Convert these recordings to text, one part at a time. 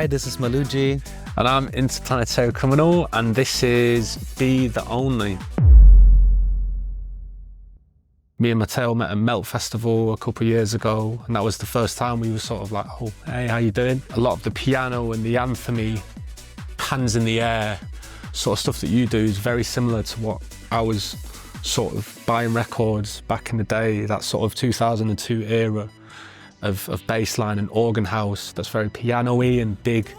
this is Maluji. And I'm Interplanetary Criminal, and this is Be The Only. Me and Matteo met at Melt Festival a couple of years ago, and that was the first time we were sort of like, oh, hey, how you doing? A lot of the piano and the anthemy, hands in the air, sort of stuff that you do is very similar to what I was sort of buying records back in the day, that sort of 2002 era of bassline and organ house that's very piano-y and big,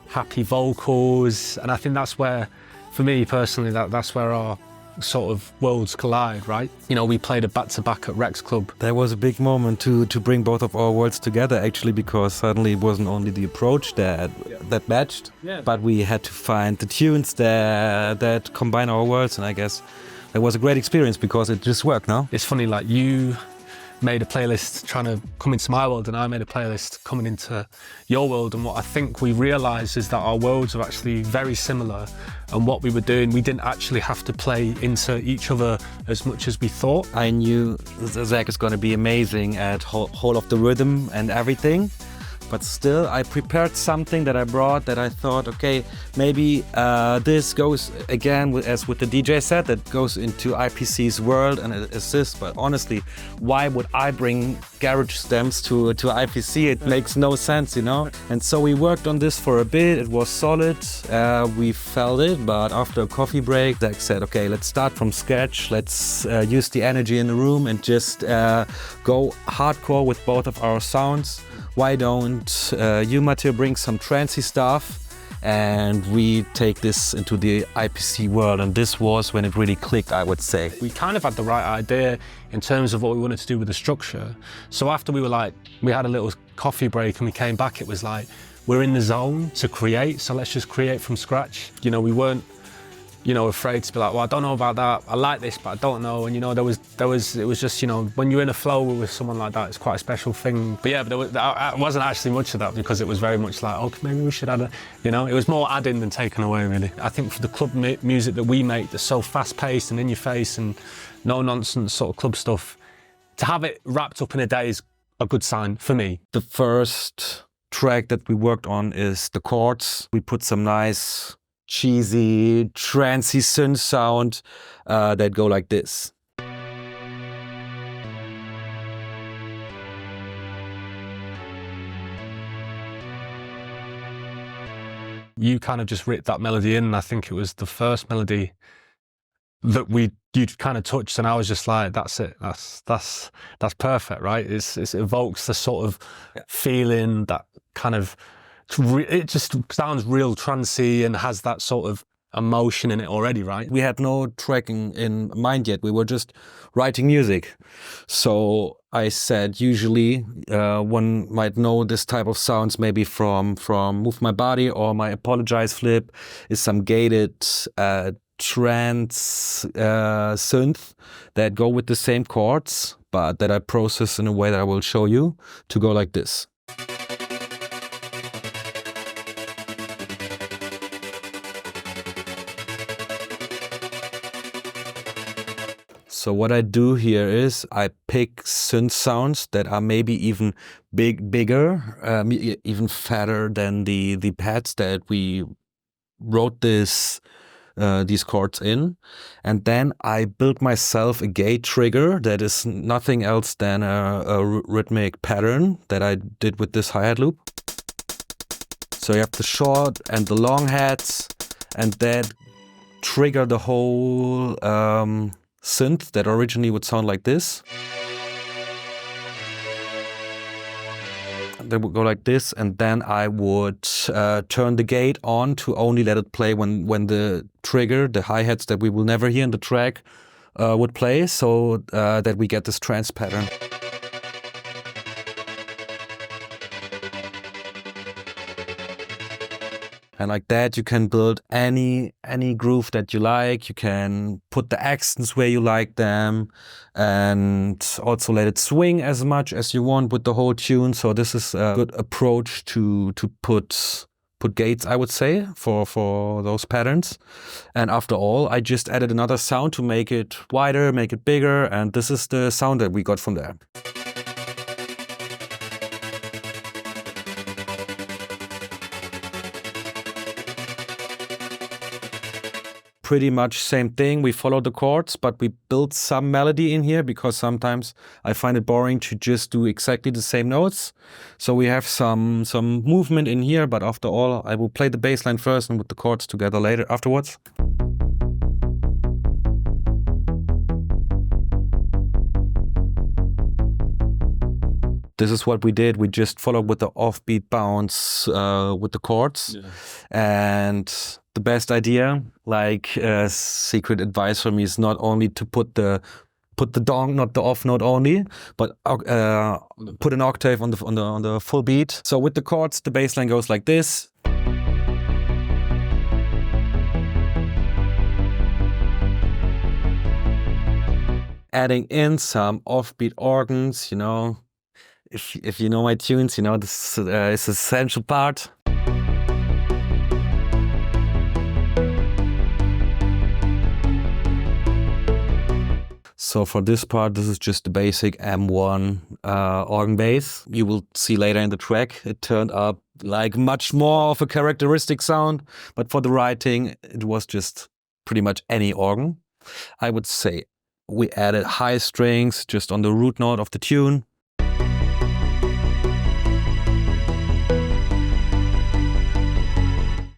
happy vocals. And I think that's where, for me personally, that's where our sort of worlds collide, right? You know, we played a back-to-back at Rex Club. That was a big moment to bring both of our worlds together, actually, because suddenly it wasn't only the approach that matched, but we had to find the tunes that combine our worlds, and I guess it was a great experience because it just worked, no? It's funny, like you made a playlist trying to come into my world and I made a playlist coming into your world, and what I think we realised is that our worlds are actually very similar, and what we were doing, we didn't actually have to play into each other as much as we thought. I knew Zach is going to be amazing at whole of the rhythm and everything, but still I prepared something that I brought that I thought, okay, maybe this goes again as with the DJ set, that goes into IPC's world and assists. But honestly, why would I bring garage stems to IPC? It makes no sense, you know? And so we worked on this for a bit. It was solid. We felt it, but after a coffee break, Zach said, okay, let's start from scratch. Let's use the energy in the room and just go hardcore with both of our sounds. Why don't you, Matteo, bring some trancey stuff and we take this into the IPC world? And this was when it really clicked, I would say. We kind of had the right idea in terms of what we wanted to do with the structure. So after we had a little coffee break and we came back, it was like, we're in the zone to create, so let's just create from scratch. You know, we weren't, you know, afraid to be like, well, I don't know about that. I like this, but I don't know. And you know, it was just, you know, when you're in a flow with someone like that, it's quite a special thing. But yeah, but there wasn't actually much of that because it was very much like, oh, maybe we should add a, you know, it was more adding than taking away, really. I think for the club music that we make, that's so fast-paced and in your face and no nonsense sort of club stuff, to have it wrapped up in a day is a good sign for me. The first track that we worked on is the chords. We put some nice cheesy, trancey synth sound that go like this. You kind of just ripped that melody in, and I think it was the first melody that you'd kind of touched, and I was just like, that's it, that's perfect, right? It evokes the sort of feeling, that kind of, it just sounds real trancey and has that sort of emotion in it already, right? We had no tracking in mind yet. We were just writing music. So I said, usually one might know this type of sounds maybe from Move My Body or my Apologize flip, is some gated trance synth that go with the same chords, but that I process in a way that I will show you to go like this. So what I do here is I pick synth sounds that are maybe even bigger, even fatter than the pads that we wrote these chords in. And then I build myself a gate trigger that is nothing else than a rhythmic pattern that I did with this hi-hat loop. So you have the short and the long hats, and that trigger the whole synth that originally would sound like this. They would go like this, and then I would turn the gate on to only let it play when the trigger, the hi-hats that we will never hear in the track, would play, so that we get this trance pattern. And like that, you can build any groove that you like. You can put the accents where you like them, and also let it swing as much as you want with the whole tune. So this is a good approach to put gates, I would say, for those patterns. And after all, I just added another sound to make it wider, make it bigger, and this is the sound that we got from there. pretty much same thing. We follow the chords, but we built some melody in here because sometimes I find it boring to just do exactly the same notes. So we have some movement in here, but after all, I will play the bass line first and with the chords together later afterwards. This is what we did. We just followed with the offbeat bounce with the chords. Yeah. And the best idea, like secret advice for me, is not only to put the dong, not the off note only, but put an octave on the full beat. So with the chords, the bass line goes like this. Adding in some offbeat organs, you know. If you know my tunes, you know this is an essential part. So for this part, this is just the basic M1 organ bass. You will see later in the track, it turned up like much more of a characteristic sound, but for the writing, it was just pretty much any organ. I would say we added high strings just on the root note of the tune.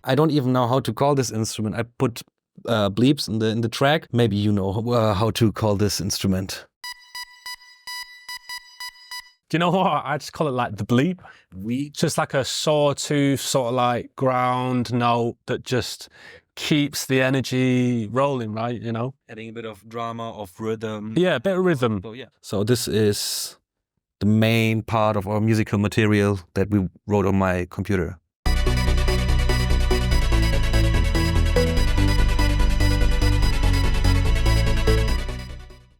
I don't even know how to call this instrument. I put bleeps in the track. Maybe you know how to call this instrument. Do you know what? I just call it like the bleep. Just like a sawtooth sort of like ground note that just keeps the energy rolling, right? You know? Adding a bit of drama, of rhythm. Yeah, a bit of rhythm. So, yeah. So this is the main part of our musical material that we wrote on my computer.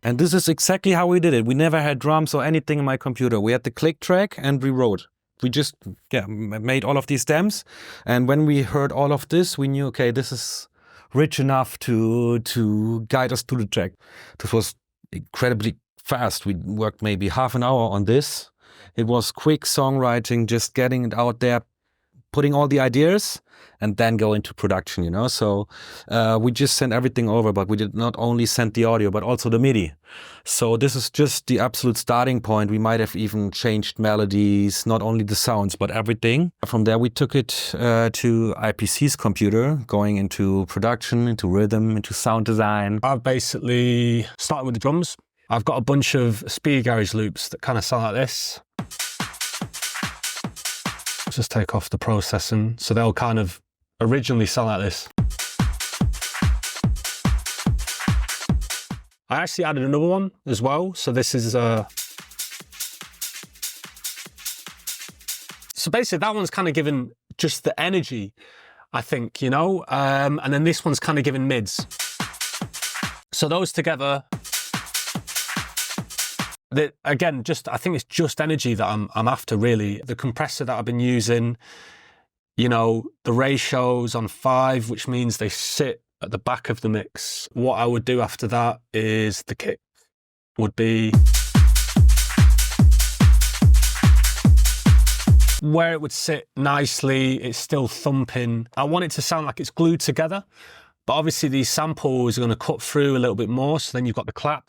And this is exactly how we did it. We never had drums or anything in my computer. We had the click track and we wrote. We just made all of these stems. And when we heard all of this, we knew, okay, this is rich enough to guide us to the track. This was incredibly fast. We worked maybe half an hour on this. It was quick songwriting, just getting it out there, putting all the ideas, and then go into production, you know? So we just sent everything over, but we did not only send the audio, but also the MIDI. So this is just the absolute starting point. We might have even changed melodies, not only the sounds, but everything. From there, we took it to IPC's computer, going into production, into rhythm, into sound design. I've basically started with the drums. I've got a bunch of speed garage loops that kind of sound like this. Just take off the processing. So they'll kind of originally sound like this. I actually added another one as well. So this is so basically that one's kind of given just the energy, I think, you know, and then this one's kind of given mids. So those together, again, I think it's just energy that I'm after, really. The compressor that I've been using, you know, the ratios on 5, which means they sit at the back of the mix. What I would do after that is the kick would be where it would sit nicely. It's still thumping. I want it to sound like it's glued together, but obviously these samples are going to cut through a little bit more. So then you've got the clap.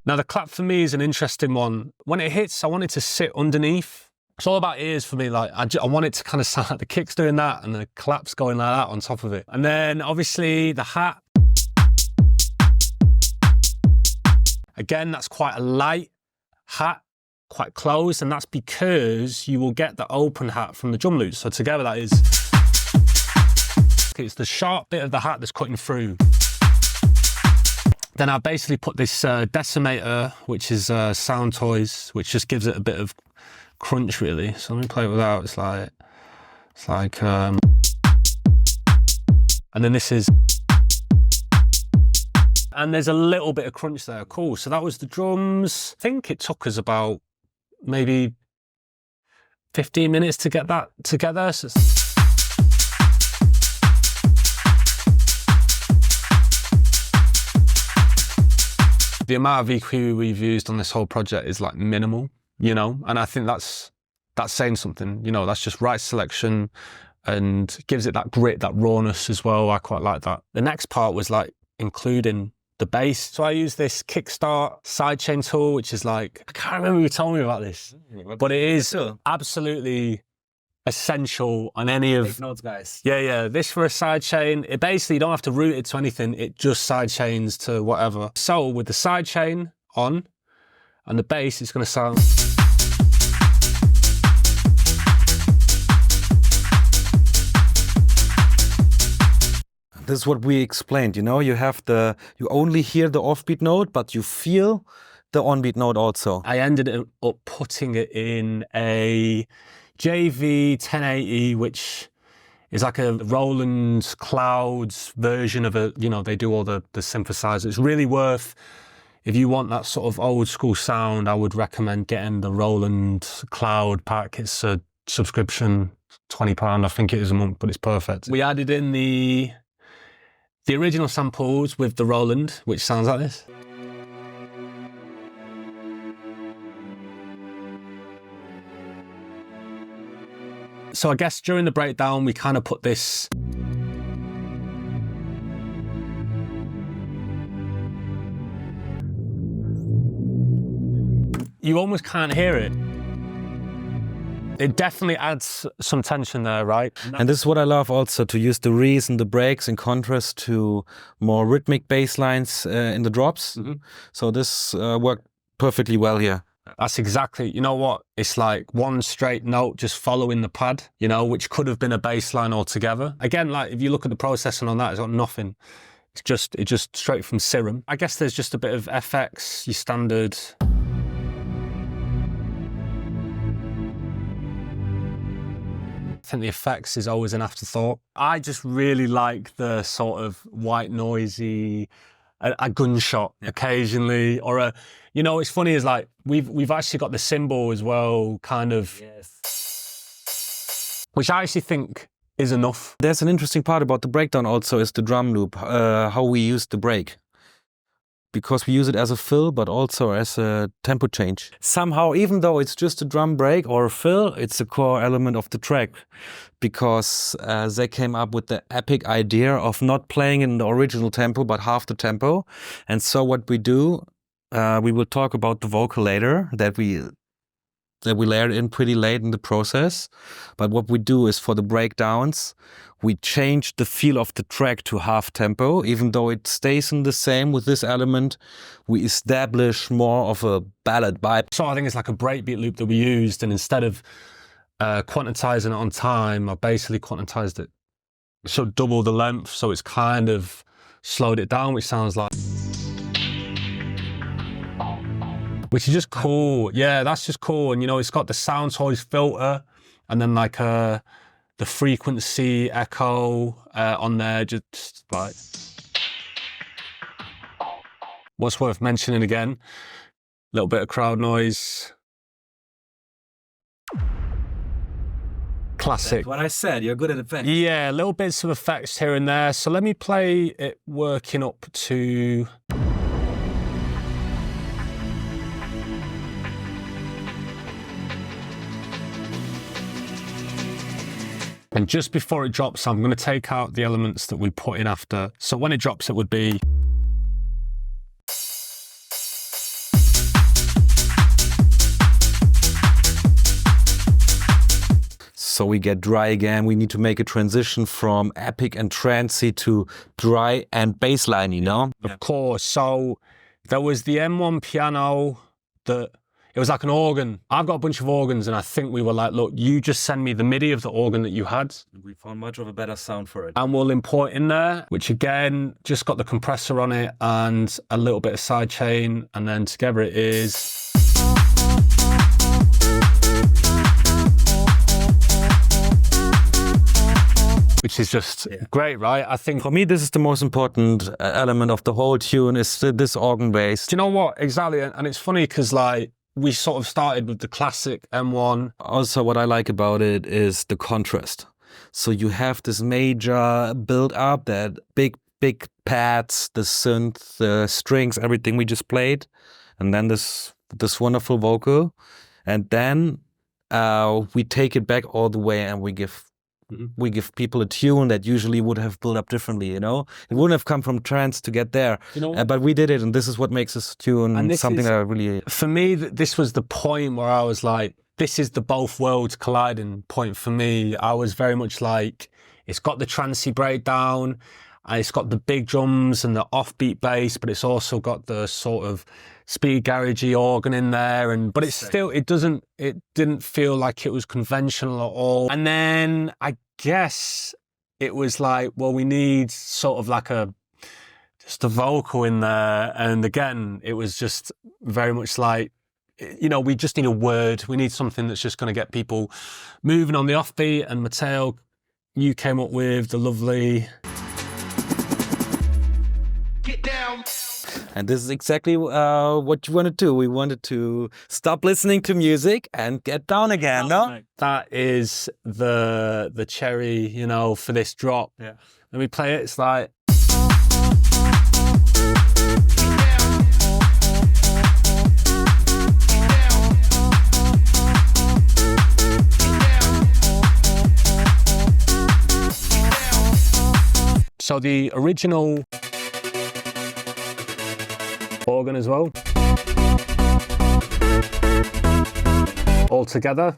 Now the clap for me is an interesting one. When it hits, I want it to sit underneath. It's all about ears for me. Like I want it to kind of sound like the kick's doing that and the clap's going like that on top of it. And then obviously the hat. Again, that's quite a light hat, quite close, and that's because you will get the open hat from the drum loops. So together that is, it's the sharp bit of the hat that's cutting through. Then I basically put this decimator, which is Sound Toys, which just gives it a bit of crunch, really. So let me play it without. It's like, and then this is, and there's a little bit of crunch there. Cool. So that was the drums. I think it took us about maybe 15 minutes to get that together. So the amount of EQ we've used on this whole project is like minimal, you know, and I think that's that's saying something. You know, that's just right selection and gives it that grit, that rawness as well. I quite like that. The next part was like including the bass. So I use this Kickstart sidechain tool, which is like, I can't remember who told me about this, but it is absolutely essential on any of... Take notes, guys. Yeah. This for a sidechain, it basically, you don't have to route it to anything. It just sidechains to whatever. So with the sidechain on and the bass, it's going to sound... This is what we explained, you know, you only hear the offbeat note, but you feel the onbeat note also. I ended up putting it in a JV 1080, which is like a Roland Clouds version of you know, they do all the synthesizers. It's really worth, if you want that sort of old school sound, I would recommend getting the Roland Cloud pack. It's a subscription, £20, I think it is a month, but it's perfect. We added in the original samples with the Roland, which sounds like this. So I guess during the breakdown, we kind of put this... You almost can't hear it. It definitely adds some tension there, right? And this is what I love also, to use the rees and the breaks in contrast to more rhythmic bass lines in the drops. So this worked perfectly well here. That's exactly, you know what? It's like one straight note just following the pad, you know, which could have been a bass line altogether. Again, like if you look at the processing on that, it's got nothing. It's just straight from Serum. I guess there's just a bit of FX, your standard... I think the effects is always an afterthought. I just really like the sort of white noisy, a gunshot occasionally, or a, you know, it's funny is like, we've actually got the cymbal as well, kind of, which I actually think is enough. There's an interesting part about the breakdown also is the drum loop, how we use the break. Because we use it as a fill, but also as a tempo change. Somehow, even though it's just a drum break or a fill, it's a core element of the track. Because they came up with the epic idea of not playing in the original tempo, but half the tempo. And so what we do, we will talk about the vocal later, that we layered in pretty late in the process. But what we do is for the breakdowns, we change the feel of the track to half tempo. Even though it stays in the same with this element, we establish more of a ballad vibe. So I think it's like a breakbeat loop that we used, and instead of quantizing it on time, I basically quantized it. So double the length, so it's kind of slowed it down, which sounds like... Which is just cool. Yeah, that's just cool. And you know, it's got the sound choice filter and then like the frequency echo on there, just like... What's worth mentioning again, a little bit of crowd noise. Classic. That's what I said, you're good at effects. Yeah, little bits of effects here and there. So let me play it working up to... And just before it drops, I'm going to take out the elements that we put in after. So when it drops, it would be... So we get dry again. We need to make a transition from epic and trancey to dry and bassline, you know? Of course. So there was the M1 piano that... It was like an organ. I've got a bunch of organs, and I think we were like, look, you just send me the MIDI of the organ that you had. We found much of a better sound for it. And we'll import in there, which again, just got the compressor on it and a little bit of sidechain, and then together it is... Which is just great, right? I think for me, this is the most important element of the whole tune, is this organ bass. Do you know what? Exactly. And it's funny because like, we sort of started with the classic M1. Also, what I like about it is the contrast. So you have this major build up, that big pads, the synth, the strings, everything we just played. And then this wonderful vocal. And then we take it back all the way and we give people a tune that usually would have built up differently, you know? It wouldn't have come from trance to get there. You know, but we did it, and this is what makes this tune something that I really... For me, this was the point where I was like, this is the both worlds colliding point for me. I was very much like, it's got the trancey breakdown, and it's got the big drums and the offbeat bass, but it's also got the sort of speed garagey organ in there, but it's still, it didn't feel like it was conventional at all. And then I guess it was like, well, we need sort of like just a vocal in there. And again, it was just very much like, you know, we just need a word. We need something that's just going to get people moving on the offbeat. And Matteo, you came up with the lovely... And this is exactly what you wanted to do. We wanted to stop listening to music and get down again, no? That is the cherry, you know, for this drop. Yeah. Let me play it. It's like... So the original... organ as well. All together.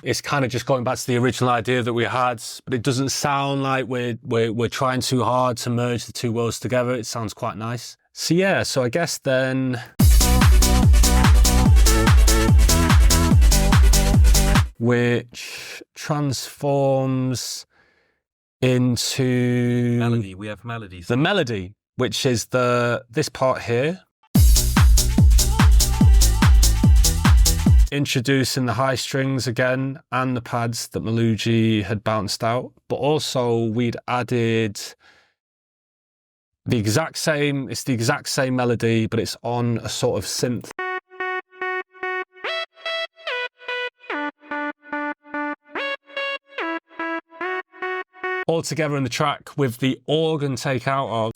It's kind of just going back to the original idea that we had, but it doesn't sound like we're trying too hard to merge the two worlds together. It sounds quite nice. So yeah, so I guess then... which transforms into... melody. We have melodies. The melody, which is this part here. Introducing the high strings again and the pads that Maluji had bounced out. But also we'd added it's the exact same melody, but it's on a sort of synth. All together in the track with the organ take out of.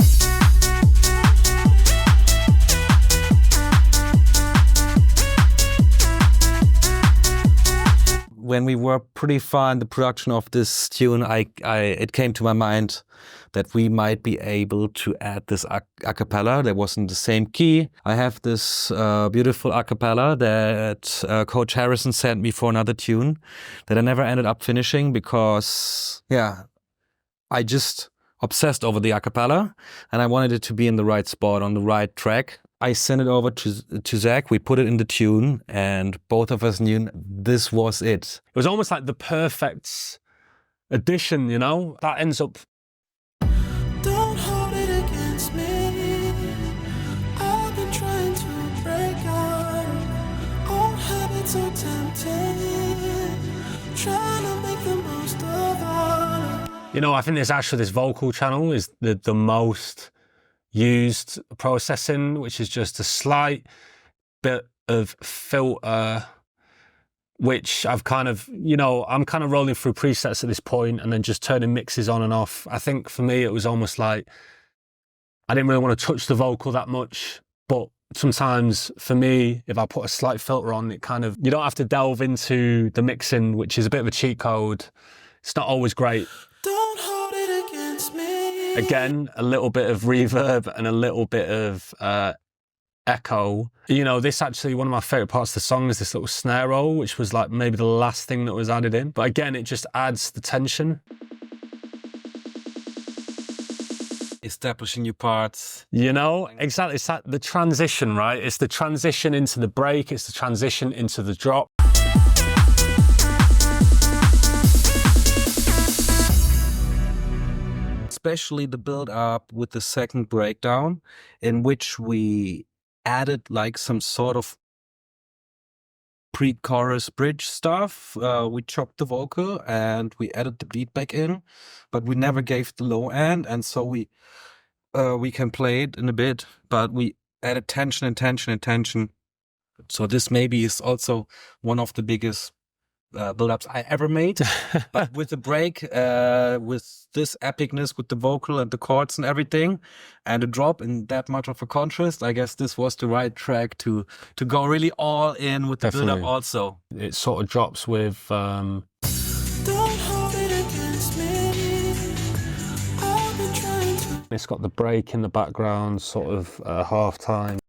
When we were pretty far in the production of this tune, it came to my mind that we might be able to add this a cappella that was in the same key. I have this beautiful a cappella that Coach Harrison sent me for another tune that I never ended up finishing because, yeah, I just obsessed over the a cappella and I wanted it to be in the right spot, on the right track. I sent it over to Zach, we put it in the tune, and both of us knew this was it. It was almost like the perfect addition, you know? That ends up... Don't hold it against me. I've been trying to break out. Old habits are tempting. Trying to make the most of all. You know, I think this vocal channel is the most used processing, which is just a slight bit of filter, which I've kind of, you know, I'm kind of rolling through presets at this point and then just turning mixes on and off. I think for me, it was almost like I didn't really want to touch the vocal that much, but sometimes for me, if I put a slight filter on, it kind of, you don't have to delve into the mixing, which is a bit of a cheat code. It's not always great. Don't hold it against me. Again, a little bit of reverb and a little bit of echo. You know, this actually, one of my favorite parts of the song is this little snare roll, which was like maybe the last thing that was added in. But again, it just adds the tension. Establishing new parts. You know, exactly. It's that the transition, right? It's the transition into the break. It's the transition into the drop. Especially the build up with the second breakdown, in which we added like some sort of pre-chorus bridge stuff. We chopped the vocal and we added the beat back in, but we never gave the low end, and so we can play it in a bit, but we added tension and tension and tension. So this maybe is also one of the biggest build-ups I ever made. But with the break, with this epicness, with the vocal and the chords and everything, and a drop in that much of a contrast, I guess this was the right track to go really all in with the Definitely. build-up also. It sort of drops with Don't hold it against me. I've been trying to it's got the break in the background, sort of half time.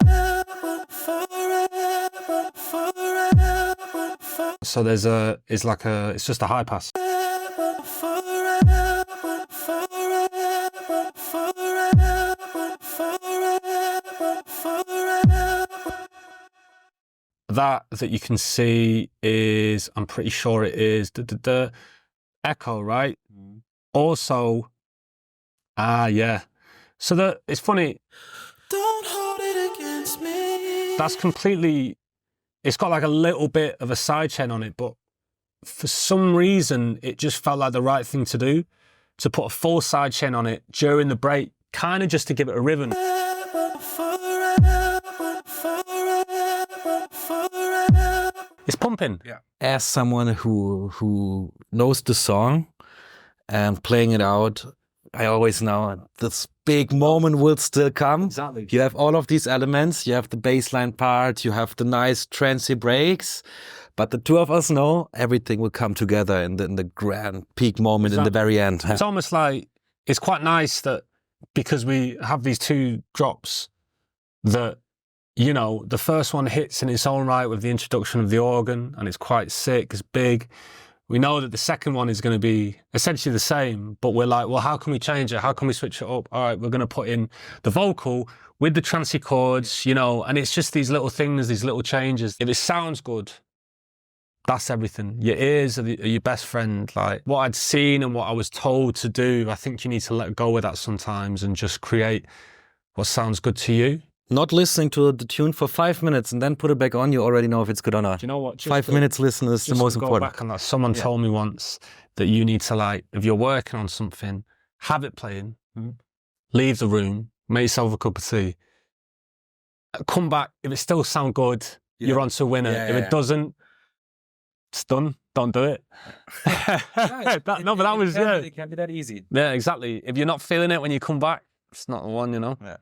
forever, forever, forever, So it's just a high pass. forever, forever, forever, forever, forever. That you can see is, I'm pretty sure it is the echo, right? Also, yeah. So it's funny. Don't hold it against me. That's completely. It's got like a little bit of a sidechain on it, but for some reason, it just felt like the right thing to do, to put a full sidechain on it during the break, kind of just to give it a rhythm. Forever, forever, forever, forever. It's pumping. Yeah. As someone who knows the song and playing it out, I always know this big moment will still come. Exactly. You have all of these elements. You have the bass line part. You have the nice trancy breaks. But the two of us know everything will come together in the grand peak moment in the very end. It's almost like, it's quite nice that because we have these two drops that, you know, the first one hits in its own right with the introduction of the organ, and it's quite sick, it's big. We know that the second one is going to be essentially the same, but we're like, well, how can we change it? How can we switch it up? All right, we're going to put in the vocal with the trancy chords, you know, and it's just these little things, these little changes. If it sounds good, that's everything. Your ears are your best friend. Like what I'd seen and what I was told to do, I think you need to let go of that sometimes and just create what sounds good to you. Not listening to the tune for 5 minutes and then put it back on, you already know if it's good or not. Do you know what? 5 minutes listen is the most important. Back on that. Someone told me once that you need to, like, if you're working on something, have it playing, leave the room, make yourself a cup of tea, come back. If it still sounds good, you're on to a winner. If it doesn't, it's done. Don't do it. But that was It can be that easy. Yeah, exactly. If you're not feeling it when you come back, it's not the one, you know. Yeah.